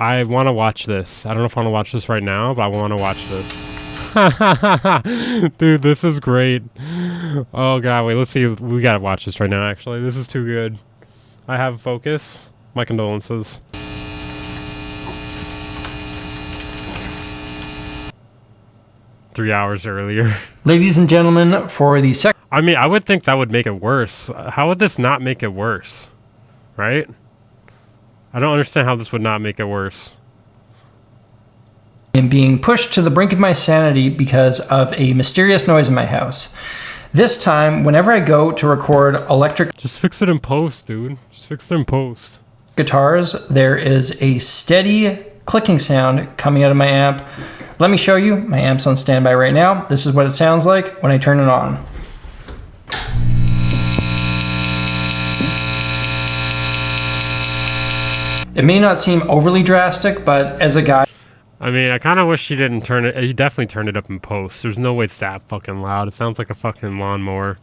I want to watch this. I don't know if I want to watch this right now, but I want to watch this. Dude, this is great. Oh god, wait, let's see. We gotta watch this right now, actually. This is too good. I have focus. My condolences. Three hours earlier. Ladies and gentlemen, for the second... I mean, I would think that would make it worse. How would this not make it worse? Right? I don't understand how this would not make it worse. I'm being pushed to the brink of my sanity because of a mysterious noise in my house. This time, whenever I go to record electric... Just fix it in post, dude. Just fix it in post. ...guitars, there is a steady clicking sound coming out of my amp. Let me show you. My amp's on standby right now. This is what it sounds like when I turn it on. It may not seem overly drastic, but as a guy... I mean, I kind of wish he didn't turn it... He definitely turned it up in post. There's no way it's that fucking loud. It sounds like a fucking lawnmower.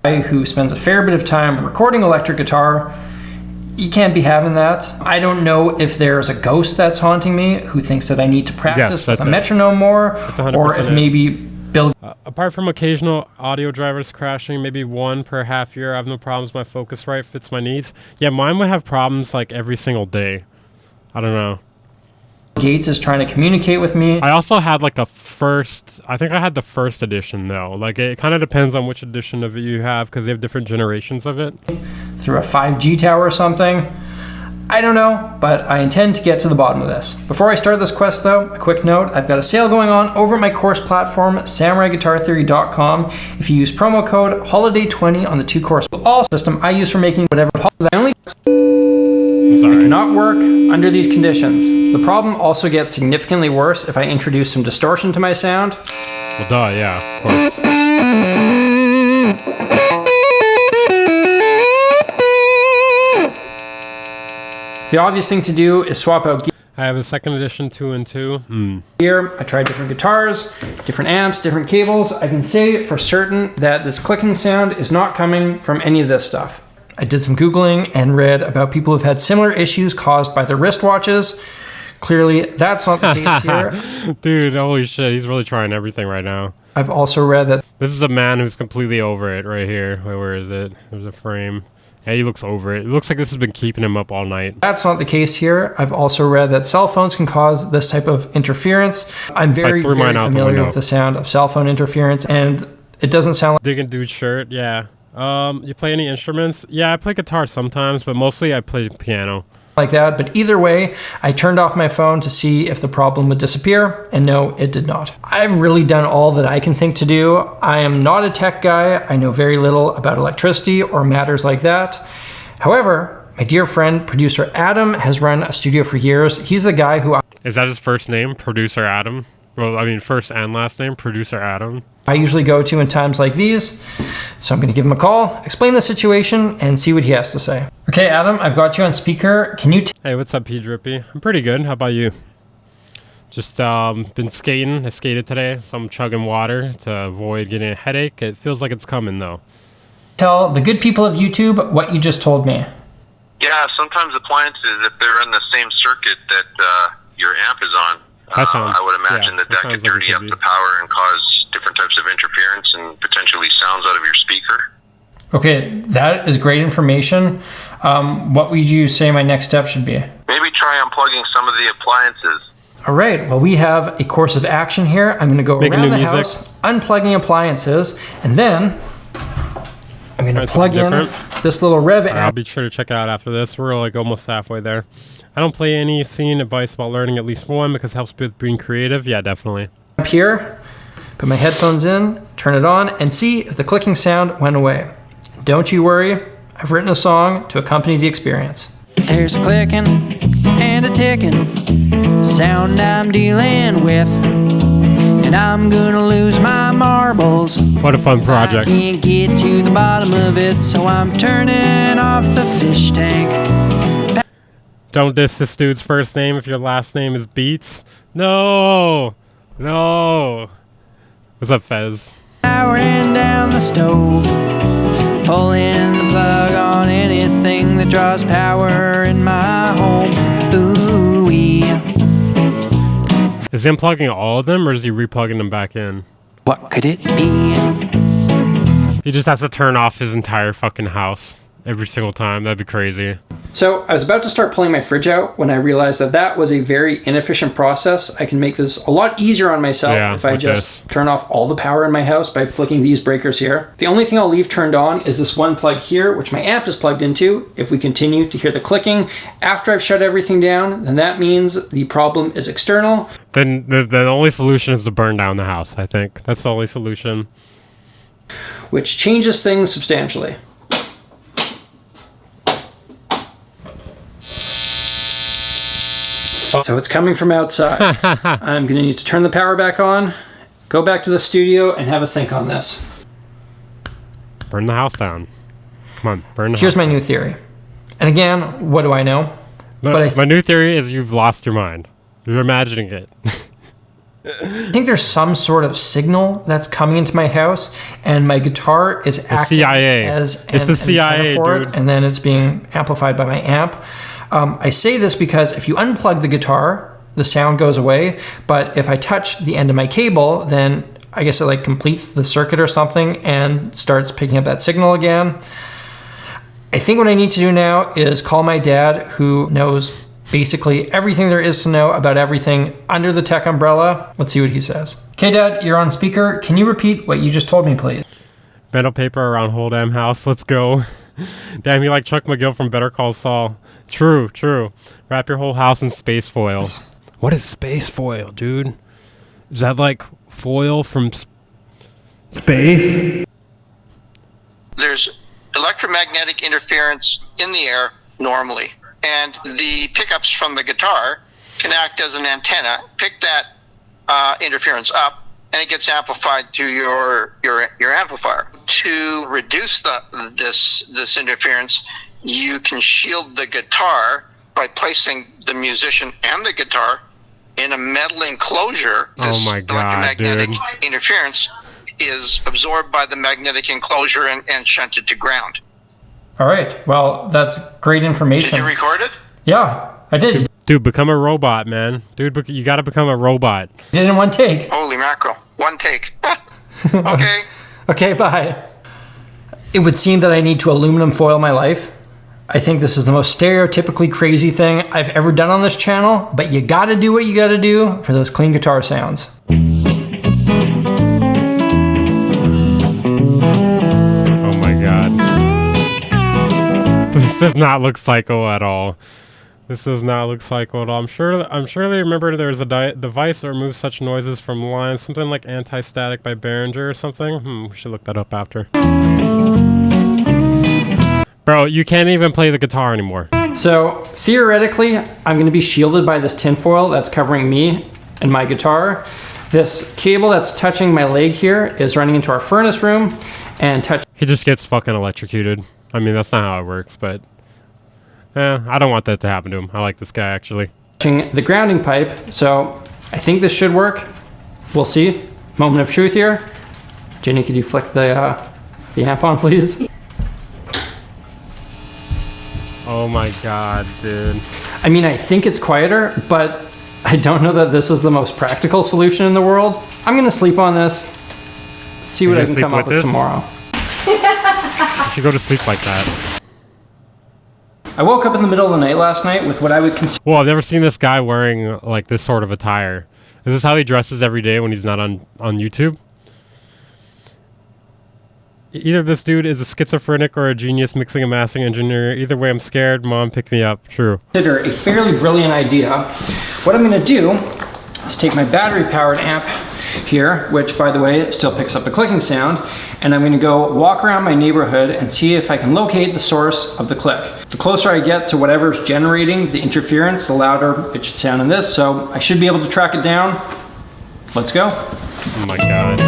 ...who spends a fair bit of time recording electric guitar, you can't be having that. I don't know if there's a ghost that's haunting me who thinks that I need to practice with a metronome more, or if maybe build... apart from occasional audio drivers crashing, maybe one per half year, I have no problems. My Focusrite fits my needs. Yeah, mine would have problems like every single day. I don't know. Gates is trying to communicate with me. I also had like a first... I think I had the first edition though. Like it kind of depends on which edition of it you have because they have different generations of it. Through a 5G tower or something. I don't know, but I intend to get to the bottom of this. Before I start this quest though, a quick note, I've got a sale going on over at my course platform, SamuraiguitarTheory.com. If you use promo code HOLIDAY20 on the 2-course all system I use for making whatever I only... It cannot work under these conditions. The problem also gets significantly worse if I introduce some distortion to my sound. Well, duh, yeah, of course. The obvious thing to do is swap out gear. I have a second edition 2 and 2. Here, I tried different guitars, different amps, different cables. I can say for certain that this clicking sound is not coming from any of this stuff. I did some Googling and read about people who've had similar issues caused by their wristwatches. Clearly, that's not the case here. Dude, holy shit, he's really trying everything right now. I've also read that... This is a man who's completely over it right here. Wait, where is it? There's a frame. Yeah, he looks over it. It looks like this has been keeping him up all night. That's not the case here. I've also read that cell phones can cause this type of interference. I'm very familiar with the sound of cell phone interference, and it doesn't sound like... Digging dude's shirt, yeah. You play any instruments? Yeah, I play guitar sometimes, but mostly I play piano. Like that, but either way, I turned off my phone to see if the problem would disappear, and no, it did not. I've really done all that I can think to do. I am not a tech guy. I know very little about electricity or matters like that. However, my dear friend, producer Adam, has run a studio for years. He's the guy who... Is that his first name, producer Adam? Well, I mean, first and last name, producer Adam. I usually go to in times like these. So I'm going to give him a call, explain the situation, and see what he has to say. Okay, Adam, I've got you on speaker. Can you... Hey, what's up, P. Drippy? I'm pretty good. How about you? Just been skating. I skated today, so I'm chugging water to avoid getting a headache. It feels like it's coming, though. Tell the good people of YouTube what you just told me. Yeah, sometimes appliances, if they're in the same circuit that your amp is on, I would imagine that could dirty up the power and cause different types of interference and potentially sounds out of your speaker. Okay, that is great information. What would you say my next step should be? Maybe try unplugging some of the appliances. All right, well, we have a course of action here. I'm going to go around the house, unplugging appliances, and then I'm going to plug in this little rev amp. I'll be sure to check it out after this. We're like almost halfway there. I don't play any scene advice about learning at least one because it helps with being creative. Yeah, definitely. Up here, put my headphones in, turn it on, and see if the clicking sound went away. Don't you worry, I've written a song to accompany the experience. There's a clicking and a ticking sound I'm dealing with, and I'm gonna lose my marbles. What a fun project. I can't get to the bottom of it, so I'm turning off the fish tank. Don't diss this dude's first name if your last name is Beats. No! No! What's up, Fez? Powering down the stove, pulling the plug on anything that draws power in my home. Ooh-wee. Is he unplugging all of them, or is he replugging them back in? What could it be? He just has to turn off his entire fucking house every single time. That'd be crazy. So I was about to start pulling my fridge out when I realized that that was a very inefficient process. I can make this a lot easier on myself if I just turn off all the power in my house by flicking these breakers here. The only thing I'll leave turned on is this one plug here, which my amp is plugged into. If we continue to hear the clicking after I've shut everything down, then that means the problem is external. Then the only solution is to burn down the house, I think. That's the only solution. Which changes things substantially. So it's coming from outside. I'm going to need to turn the power back on, go back to the studio, and have a think on this. Burn the house down. Come on, burn the house. Here's my new theory. And again, what do I know? My new theory is you've lost your mind. You're imagining it. I think there's some sort of signal that's coming into my house, and my guitar is acting as an antenna for it, and then it's being amplified by my amp. I say this because if you unplug the guitar, the sound goes away, but if I touch the end of my cable, then I guess it like completes the circuit or something and starts picking up that signal again. I think what I need to do now is call my dad, who knows basically everything there is to know about everything under the tech umbrella. Let's see what he says. Okay, Dad, you're on speaker. Can you repeat what you just told me, please? Metal paper around whole damn house. Let's go. Damn, you like Chuck McGill from Better Call Saul. True, true. Wrap your whole house in space foil. What is space foil, dude? Is that like foil from space? There's electromagnetic interference in the air normally, and the pickups from the guitar can act as an antenna, pick that interference up, and it gets amplified to your amplifier. To reduce this interference, you can shield the guitar by placing the musician and the guitar in a metal enclosure. This electromagnetic interference is absorbed by the magnetic enclosure and shunted to ground. All right. Well, that's great information. Did you record it? Yeah, I did. Dude, become a robot, man. Dude, you gotta become a robot. Did it in one take. Holy mackerel. One take. Okay. Okay, bye. It would seem that I need to aluminum foil my life. I think this is the most stereotypically crazy thing I've ever done on this channel, but you gotta do what you gotta do for those clean guitar sounds. Oh my god. This does not look psycho at all. This does not look psycho at all. I'm sure they remember there's a device that removes such noises from lines, something like anti-static by Behringer or something. We should look that up after. Bro, you can't even play the guitar anymore. So theoretically, I'm going to be shielded by this tinfoil that's covering me and my guitar. This cable that's touching my leg here is running into our furnace room and He just gets fucking electrocuted. I mean, that's not how it works, but I don't want that to happen to him. I like this guy, actually. touching the grounding pipe. So I think this should work. We'll see. Moment of truth here. Jenny, could you flick the amp on, please? Oh my god, dude. I mean, I think it's quieter, but I don't know that this is the most practical solution in the world. I'm gonna sleep on this, see what I can come up with tomorrow. You should go to sleep like that. I woke up in the middle of the night last night with what I would consider... Well, I've never seen this guy wearing like this sort of attire. Is this how he dresses every day when he's not on YouTube? Either this dude is a schizophrenic or a genius mixing and mastering engineer. Either way, I'm scared. Mom, pick me up. True. ...consider a fairly brilliant idea. What I'm going to do is take my battery-powered amp here, which, by the way, still picks up the clicking sound, and I'm going to go walk around my neighborhood and see if I can locate the source of the click. The closer I get to whatever's generating the interference, the louder it should sound in this, so I should be able to track it down. Let's go. Oh my god.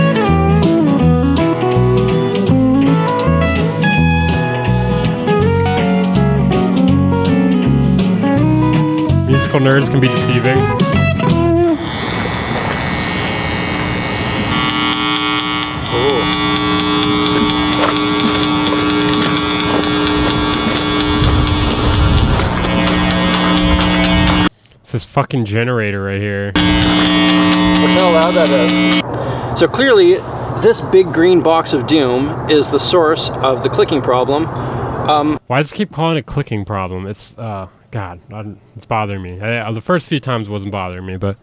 Musical nerds can be deceiving. It's this fucking generator right here. Look how loud that is. So clearly, this big green box of doom is the source of the clicking problem. Why does it keep calling it clicking problem? It's, God, it's bothering me. The first few times wasn't bothering me, but...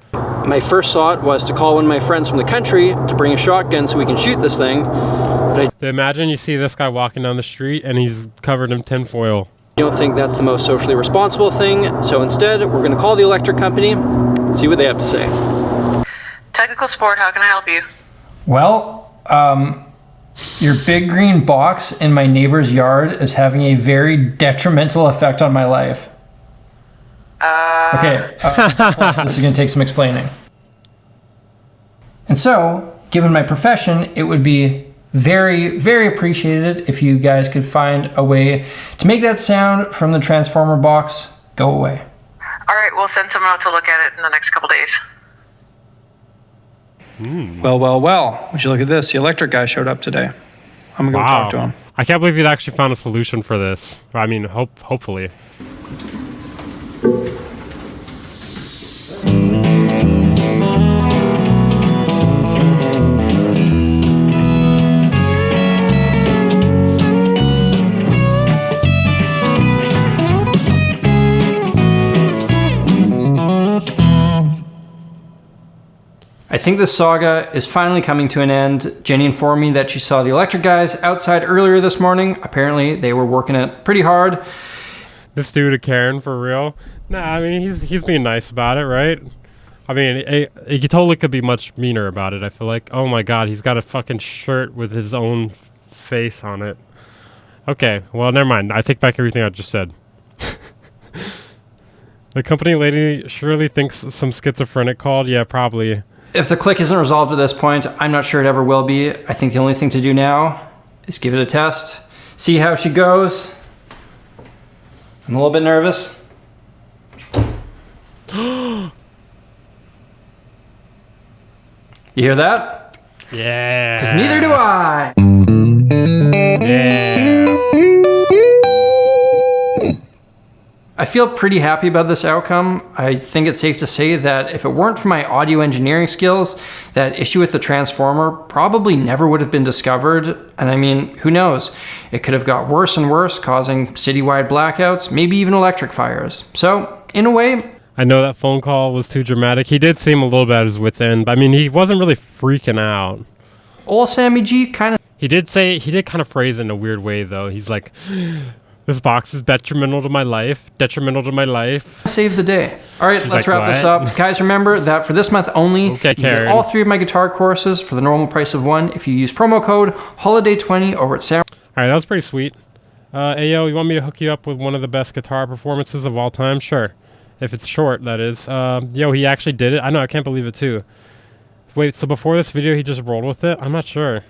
My first thought was to call one of my friends from the country to bring a shotgun so we can shoot this thing. But imagine you see this guy walking down the street and he's covered in tinfoil. I don't think that's the most socially responsible thing, so instead we're going to call the electric company and see what they have to say. Technical support, how can I help you? Well, your big green box in my neighbor's yard is having a very detrimental effect on my life. Okay, this is going to take some explaining. And so, given my profession, it would be very, very appreciated if you guys could find a way to make that sound from the transformer box go away. All right, we'll send someone out to look at it in the next couple days. Well. Would you look at this? The electric guy showed up today. I'm going to go talk to him. I can't believe you'd actually found a solution for this. I mean, hopefully. I think this saga is finally coming to an end. Jenny informed me that she saw the electric guys outside earlier this morning. Apparently, they were working it pretty hard. This dude a Karen for real? Nah, I mean, he's being nice about it, right? I mean, he totally could be much meaner about it, I feel like. Oh my god, he's got a fucking shirt with his own face on it. Okay, well, never mind. I take back everything I just said. The company lady surely thinks some schizophrenic called? Yeah, probably. If the click isn't resolved at this point, I'm not sure it ever will be. I think the only thing to do now is give it a test, see how she goes. I'm a little bit nervous. You hear that? Yeah. Because neither do I. Yeah. I feel pretty happy about this outcome. I think it's safe to say that if it weren't for my audio engineering skills, that issue with the transformer probably never would have been discovered. And I mean, who knows? It could have got worse and worse, causing citywide blackouts, maybe even electric fires. So, in a way... I know that phone call was too dramatic. He did seem a little bit at his wit's end. I mean, he wasn't really freaking out. Old Sammy G kind of... He did kind of phrase it in a weird way, though. He's like... This box is detrimental to my life. Detrimental to my life. Save the day. All right, let's wrap this up. Guys, remember that for this month only, you can get all 3 of my guitar courses for the normal price of 1 if you use promo code HOLIDAY20 over at Sam. All right, that was pretty sweet. Ayo, you want me to hook you up with one of the best guitar performances of all time? Sure. If it's short, that is. Yo, he actually did it. I know, I can't believe it, too. Wait, so before this video, he just rolled with it? I'm not sure.